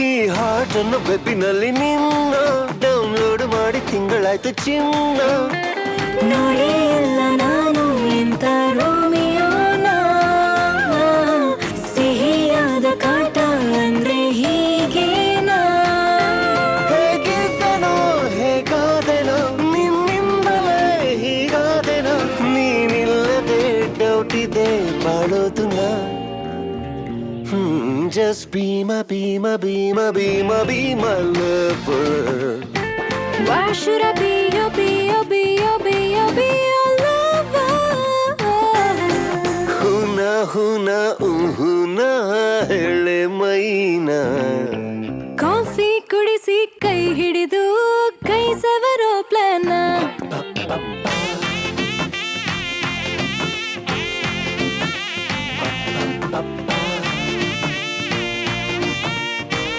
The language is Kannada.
ಈ ಹಾಡನ್ನು ವೆಬ್ಬಿನಲ್ಲಿ ನಿನ್ನ ಡೌನ್ಲೋಡ್ ಮಾಡಿ ತಿಂಗಳಾಯ್ತು ಚಿನ್ನ. ನೋಡಿ ಎಲ್ಲ ನಾನು ಎಂತ ರೋಮಿಯೋನ, ಸಿಹಿಯಾದ ಕಾಟ ಅಂದ್ರೆ ಹೀಗೇನಾ? ಹೇಗಿದ್ದನೋ ಹೇಗಾದೆನೋ ನಿನ್ನಿಂದಲೇ ಹೀಗಾದೆನೋ, ನೀನಿಲ್ಲದೆ ಡೌಟ್ ಇದೆ ಬಾಳೋದು ನಾ. Just be my lover. Why should I be your lover? Huna hele maina. Coffee ಕುಡಿಸಿ ಕೈ ಹಿಡಿದು